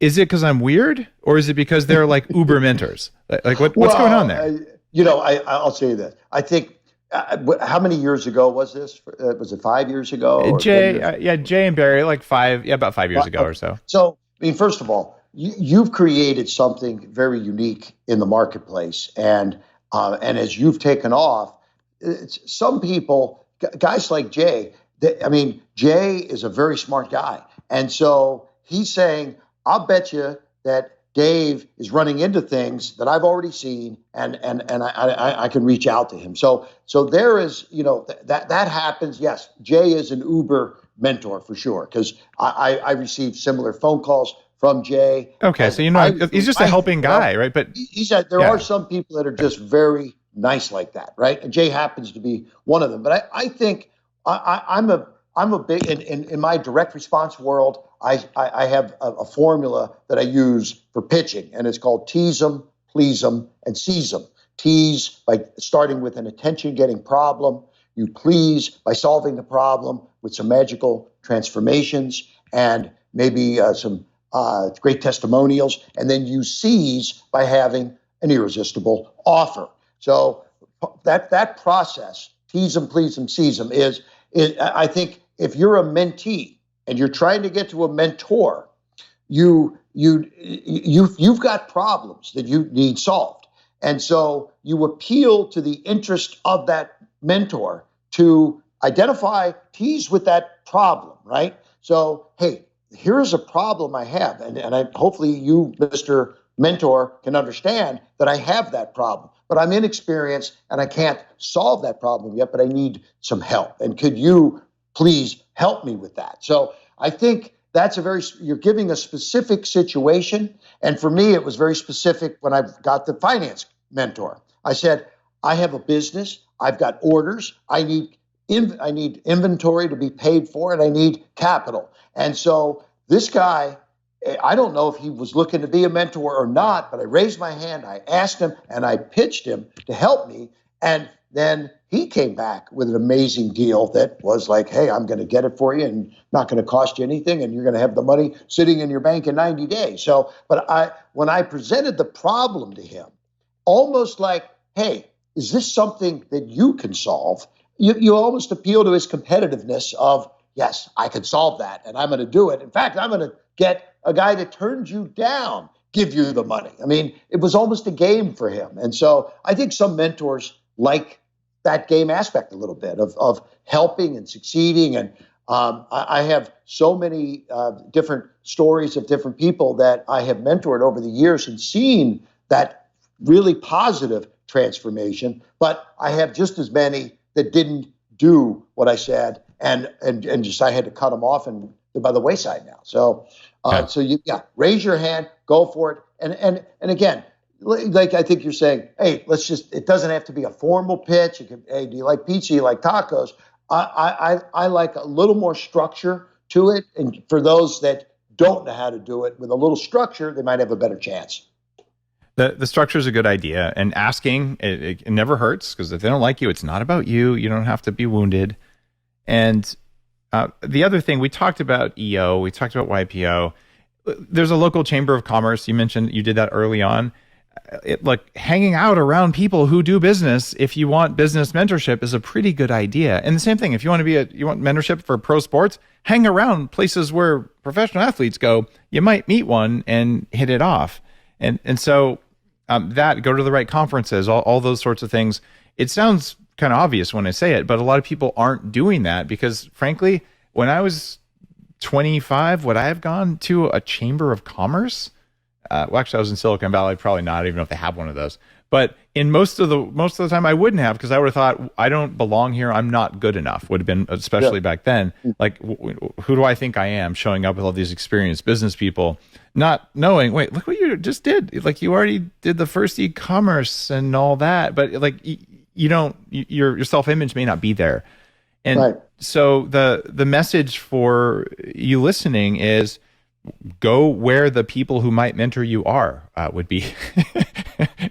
is it because I'm weird, or is it because they're like uber mentors? Like what's going on there? I'll say this. I think, how many years ago was this? Was it 5 years ago? Jay and Barry, like about 5 years ago or so. So, first of all, you've created something very unique in the marketplace. And as you've taken off, some people guys like Jay, Jay is a very smart guy. And so he's saying, I'll bet you that Dave is running into things that I've already seen, and I can reach out to him. So there is, that happens. Yes, Jay is an Uber mentor for sure, because I received similar phone calls from Jay. Okay, so he's just a helping guy, right? But he said there are some people that are just very nice like that, right? And Jay happens to be one of them. But I think I'm a big in my direct response world. I have a formula that I use for pitching, and it's called tease 'em, please 'em, and seize 'em. Tease by starting with an attention-getting problem. You please by solving the problem with some magical transformations and maybe some great testimonials, and then you seize by having an irresistible offer. So that process, tease 'em, please 'em, seize 'em, is I think if you're a mentee and you're trying to get to a mentor, you've got problems that you need solved. And so you appeal to the interest of that mentor to identify, tease with that problem, right? So, hey, here's a problem I have. And hopefully you, Mr. Mentor, can understand that I have that problem. But I'm inexperienced and I can't solve that problem yet, but I need some help. And could you please help me with that? So I think you're giving a specific situation. And for me, it was very specific when I got the finance mentor. I said, I have a business. I've got orders. I need inventory to be paid for, and I need capital. And so this guy, I don't know if he was looking to be a mentor or not, but I raised my hand, I asked him, and I pitched him to help me. And then he came back with an amazing deal that was like, hey, I'm going to get it for you and not going to cost you anything, and you're going to have the money sitting in your bank in 90 days. So, when I presented the problem to him, almost like, hey, is this something that you can solve? You almost appeal to his competitiveness of, yes, I can solve that, and I'm going to do it. In fact, I'm going to get a guy that turns you down, give you the money. I mean, it was almost a game for him. And so I think some mentors like that game aspect a little bit of helping and succeeding. And I have so many different stories of different people that I have mentored over the years and seen that really positive transformation. But I have just as many that didn't do what I said, and just I had to cut them off and they're by the wayside now. So raise your hand, go for it. And again, like I think you're saying, hey, it doesn't have to be a formal pitch. You could, hey, do you like pizza? You like tacos? I like a little more structure to it. And for those that don't know how to do it with a little structure, they might have a better chance. The structure is a good idea, and asking, it never hurts, because if they don't like you, it's not about you. You don't have to be wounded. And the other thing, we talked about EO, we talked about YPO. There's a local chamber of commerce. You mentioned you did that early on. Hanging out around people who do business, if you want business mentorship, is a pretty good idea. And the same thing, if you want mentorship for pro sports, hang around places where professional athletes go. You might meet one and hit it off. And so go to the right conferences, all those sorts of things. It sounds kind of obvious when I say it, but a lot of people aren't doing that because, frankly, when I was 25, would I have gone to a chamber of commerce? Actually, I was in Silicon Valley, probably not. I don't even know if they have one of those. But in most of the time, I wouldn't have, because I would have thought, I don't belong here. I'm not good enough. Would have been, especially back then. Like, who do I think I am, showing up with all these experienced business people, not knowing, wait, look what you just did. Like, you already did the first e-commerce and all that, but like, you don't, your self-image may not be there. And so the message for you listening is, go where the people who might mentor you are, would be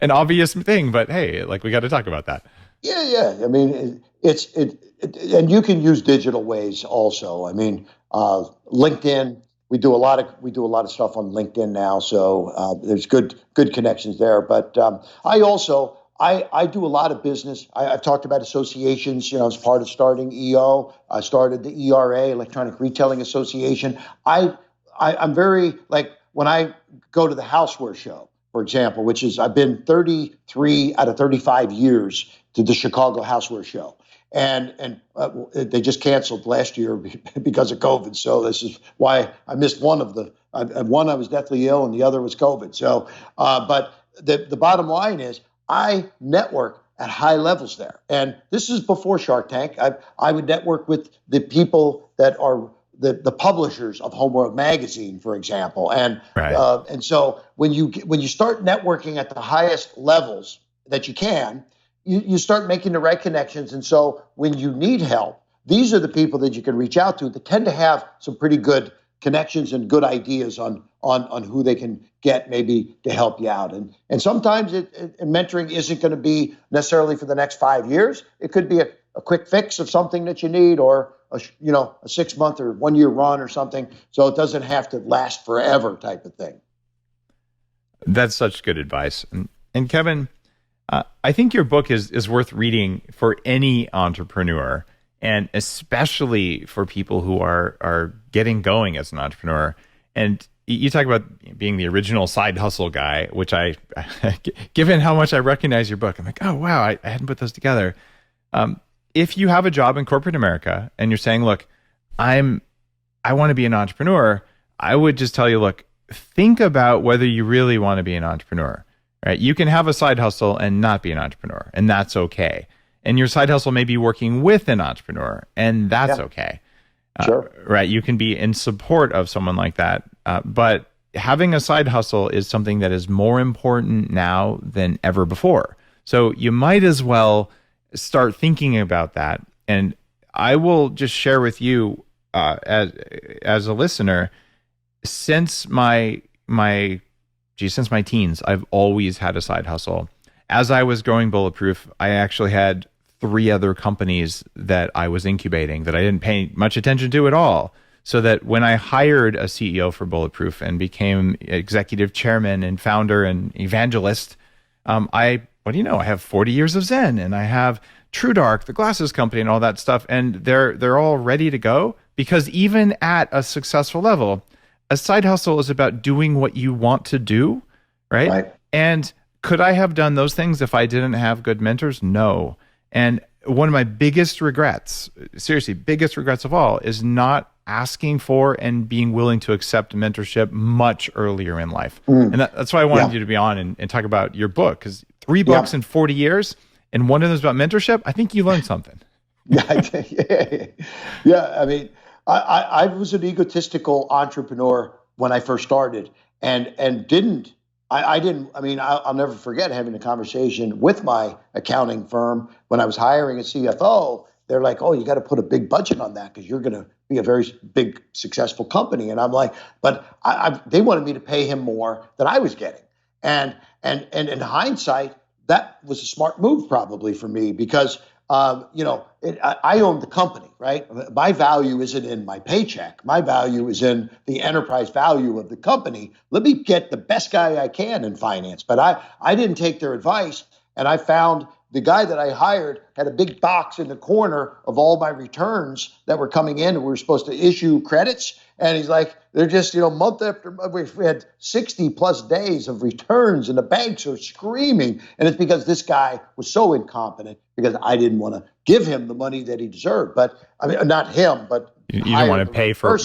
an obvious thing, but hey, like, we got to talk about that. Yeah. I mean, and you can use digital ways also. I mean, LinkedIn, we do a lot of stuff on LinkedIn now. So, there's good connections there. But, I do a lot of business. I've talked about associations, as part of starting EO. I started the ERA, Electronic Retailing Association. I'm very, like, when I go to the Houseware Show, for example, which is, I've been 33 out of 35 years to the Chicago Houseware Show. they just canceled last year because of COVID. So this is why I missed one of the one. I was deathly ill, and the other was COVID. So, but the bottom line is, I network at high levels there, and this is before Shark Tank. I would network with the people that are the publishers of Homeworld magazine, for example, and so when you start networking at the highest levels that you can, you start making the right connections. And so when you need help, these are the people that you can reach out to that tend to have some pretty good connections and good ideas on who they can get maybe to help you out. And sometimes mentoring isn't going to be necessarily for the next 5 years. It could be a quick fix of something that you need, or a 6-month or 1 year run or something. So it doesn't have to last forever type of thing. That's such good advice. And Kevin, I think your book is worth reading for any entrepreneur, and especially for people who are getting going as an entrepreneur. And you talk about being the original side hustle guy, which given how much I recognize your book, I'm like, oh, wow, I hadn't put those together. If you have a job in corporate America and you're saying, look, I want to be an entrepreneur, I would just tell you, look, think about whether you really want to be an entrepreneur, right? You can have a side hustle and not be an entrepreneur, and that's okay. And your side hustle may be working with an entrepreneur, and that's okay. Sure. Right? You can be in support of someone like that. But having a side hustle is something that is more important now than ever before. So you might as well start thinking about that. And I will just share with you, as a listener, since my teens, I've always had a side hustle. As I was growing Bulletproof, I actually had 3 other companies that I was incubating that I didn't pay much attention to at all. So that when I hired a CEO for Bulletproof and became executive chairman and founder and evangelist, I have 40 years of Zen, and I have TrueDark, the glasses company, and all that stuff. And they're all ready to go, because even at a successful level, a side hustle is about doing what you want to do, right? And could I have done those things if I didn't have good mentors? No. And one of my biggest regrets, seriously, biggest regrets of all, is not asking for and being willing to accept mentorship much earlier in life. And that's why I wanted you to be on and talk about your book, because 3 books in 40 years, and one of them is about mentorship. I think you learned something. I mean, I was an egotistical entrepreneur when I first started, and I'll never forget having a conversation with my accounting firm when I was hiring a CFO. They're like, oh, you got to put a big budget on that because you're going to be a very big, successful company. And I'm like, but they wanted me to pay him more than I was getting. And in hindsight, that was a smart move probably for me, because I own the company, right? My value isn't in my paycheck. My value is in the enterprise value of the company. Let me get the best guy I can in finance. But I didn't take their advice, and I found the guy that I hired had a big box in the corner of all my returns that were coming in, and we were supposed to issue credits. And he's like, they're just, month after month, we had 60 plus days of returns, and the banks are screaming. And it's because this guy was so incompetent, because I didn't want to give him the money that he deserved. But I mean, not him, but you don't want to pay for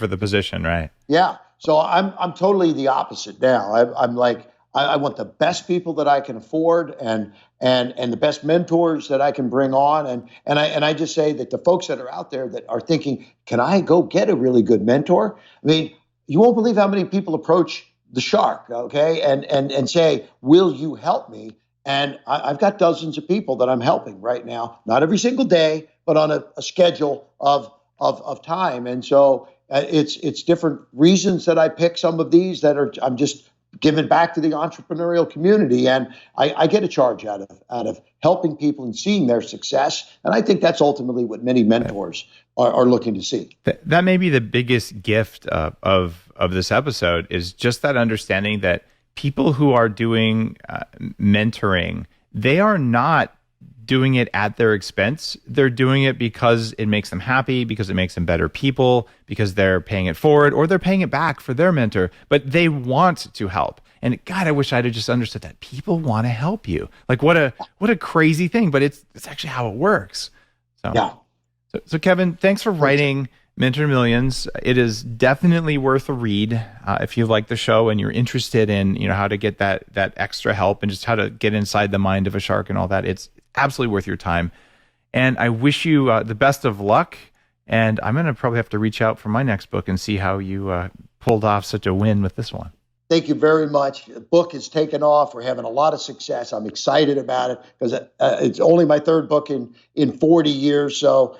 the position, right? Yeah. So I'm totally the opposite now. I'm like, I want the best people that I can afford, and the best mentors that I can bring on. And I just say that the folks that are out there that are thinking, can I go get a really good mentor? I mean, you won't believe how many people approach the shark, okay, and say, will you help me? And I've got dozens of people that I'm helping right now, not every single day, but on a schedule of time. And so it's different reasons that I pick some of these that I'm just giving back to the entrepreneurial community, and I get a charge out of helping people and seeing their success. And I think that's ultimately what many mentors are looking to see. That may be the biggest gift of this episode, is just that understanding that people who are doing mentoring, they are not doing it at their expense. They're doing it because it makes them happy, because it makes them better people, because they're paying it forward, or they're paying it back for their mentor, but they want to help. And God, I wish I'd have just understood that people want to help you. Like what a crazy thing, but it's actually how it works. Yeah. So Kevin, thanks for writing Mentor Millions. It is definitely worth a read if you like the show and you're interested in how to get that extra help and just how to get inside the mind of a shark and all that. It's absolutely worth your time. And I wish you the best of luck. And I'm going to probably have to reach out for my next book and see how you pulled off such a win with this one. Thank you very much. The book has taken off. We're having a lot of success. I'm excited about it because it's only my third book in 40 years. So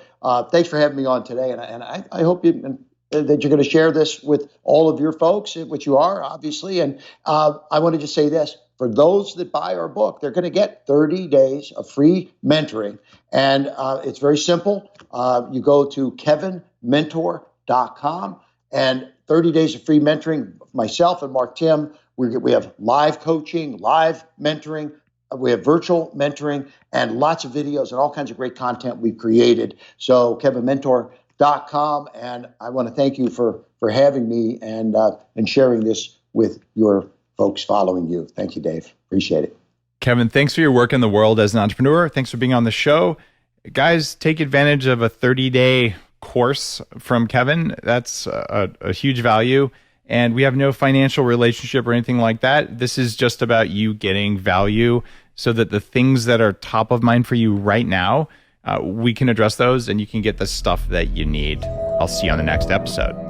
thanks for having me on today. And I hope that you're going to share this with all of your folks, which you are, obviously. And I want to just say this. For those that buy our book, they're going to get 30 days of free mentoring. And it's very simple. You go to kevinmentor.com and 30 days of free mentoring. Myself and Mark Tim, we have live coaching, live mentoring. We have virtual mentoring and lots of videos and all kinds of great content we've created. So kevinmentor.com. And I want to thank you for having me and sharing this with your folks following you. Thank you, Dave. Appreciate it. Kevin, thanks for your work in the world as an entrepreneur. Thanks for being on the show. Guys, take advantage of a 30-day course from Kevin. That's a huge value. And we have no financial relationship or anything like that. This is just about you getting value so that the things that are top of mind for you right now, we can address those and you can get the stuff that you need. I'll see you on the next episode.